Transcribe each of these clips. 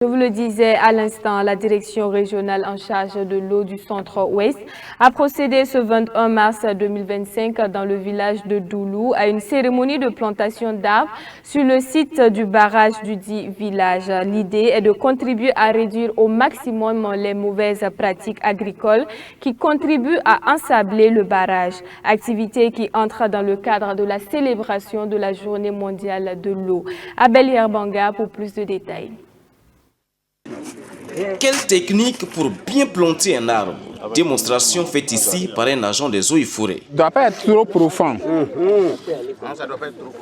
Je vous le disais à l'instant, la direction régionale en charge de l'eau du centre-ouest a procédé ce 21 mars 2025 dans le village de Doulou à une cérémonie de plantation d'arbres sur le site du barrage du dit village. L'idée est de contribuer à réduire au maximum les mauvaises pratiques agricoles qui contribuent à ensabler le barrage, activité qui entre dans le cadre de la célébration de la Journée mondiale de l'eau. Abel Yerbanga pour plus de détails. Quelle technique pour bien planter un arbre? Démonstration faite ici par un agent des eaux et forêts. Il ne doit pas être trop profond.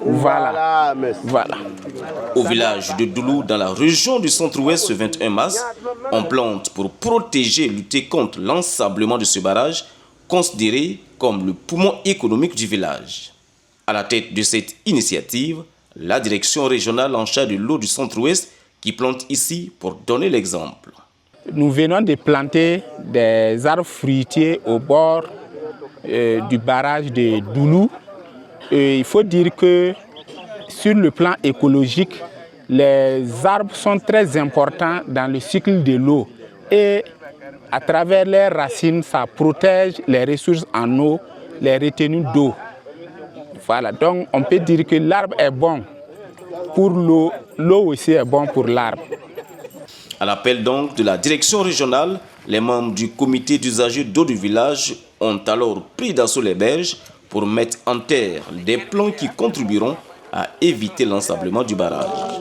Voilà. Au village de Doulou, dans la région du centre-ouest, ce 21 mars, on plante pour protéger et lutter contre l'ensablement de ce barrage, considéré comme le poumon économique du village. À la tête de cette initiative, la direction régionale en charge de l'eau du centre-ouest qui plante ici pour donner l'exemple. Nous venons de planter des arbres fruitiers au bord du barrage de Doulou. Il faut dire que sur le plan écologique, les arbres sont très importants dans le cycle de l'eau et à travers leurs racines, ça protège les ressources en eau, les retenues d'eau. Voilà, donc on peut dire que l'arbre est bon pour l'eau, l'eau aussi est bon pour l'arbre. À l'appel donc de la direction régionale, les membres du comité d'usagers d'eau du village ont alors pris d'assaut les berges pour mettre en terre des plans qui contribueront à éviter l'ensablement du barrage.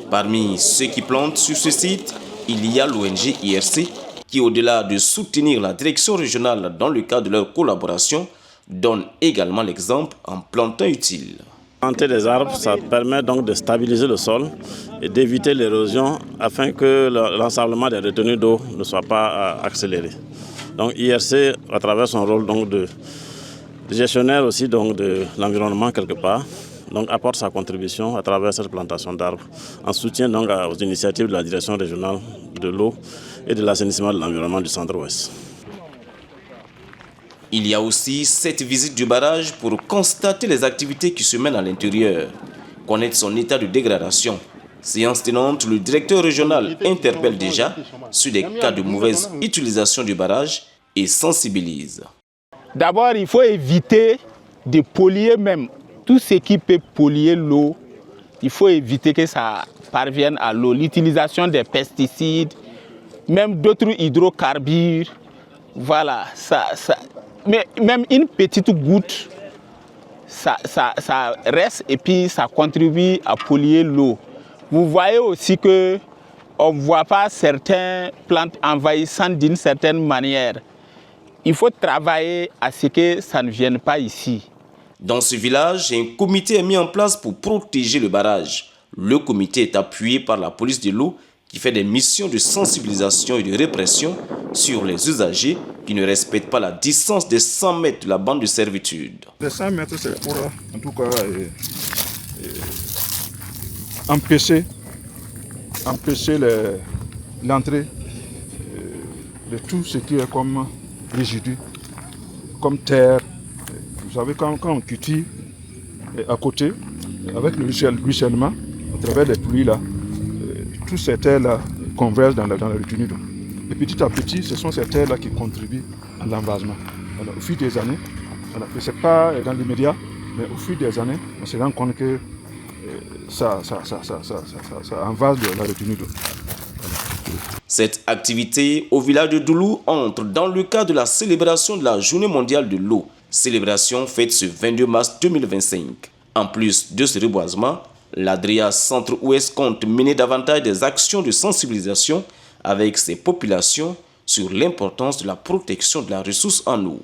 Parmi ceux qui plantent sur ce site, il y a l'ONG IRC qui, au-delà de soutenir la direction régionale dans le cadre de leur collaboration, donne également l'exemple en plantant utile. Planter des arbres, ça permet donc de stabiliser le sol et d'éviter l'érosion afin que l'ensablement des retenues d'eau ne soit pas accéléré. Donc IRC, à travers son rôle donc de gestionnaire aussi donc de l'environnement quelque part, donc apporte sa contribution à travers cette plantation d'arbres en soutien donc aux initiatives de la direction régionale de l'eau et de l'assainissement de l'environnement du centre-ouest. Il y a aussi cette visite du barrage pour constater les activités qui se mènent à l'intérieur, connaître son état de dégradation. Séance tenante, le directeur régional interpelle déjà sur des cas de mauvaise utilisation du barrage et sensibilise. D'abord, il faut éviter de polluer même tout ce qui peut polluer l'eau. Il faut éviter que ça parvienne à l'eau. L'utilisation des pesticides, même d'autres hydrocarbures. Voilà, mais même une petite goutte, ça reste et puis ça contribue à polluer l'eau. Vous voyez aussi qu'on ne voit pas certaines plantes envahissantes d'une certaine manière. Il faut travailler à ce que ça ne vienne pas ici. Dans ce village, un comité est mis en place pour protéger le barrage. Le comité est appuyé par la police de l'eau qui fait des missions de sensibilisation et de répression sur les usagers qui ne respectent pas la distance de 100 mètres de la bande de servitude. Les 100 mètres, c'est pour, en tout cas, empêcher l'entrée de tout ce qui est comme résidu, comme terre. Vous savez, quand on cultive à côté, avec le ruissellement, à travers les pluies là, toutes ces terres-là convergent dans la retenue d'eau. Et petit à petit, ce sont ces terres-là qui contribuent à l'envasement. Au fil des années, ce n'est pas dans l'immédiat, mais au fil des années, on se rend compte que ça envase la retenue d'eau. Cette activité au village de Doulou entre dans le cadre de la célébration de la Journée mondiale de l'eau, célébration faite ce 22 mars 2025. En plus de ce reboisement, l'ADRIA Centre-Ouest compte mener davantage des actions de sensibilisation avec ses populations sur l'importance de la protection de la ressource en eau.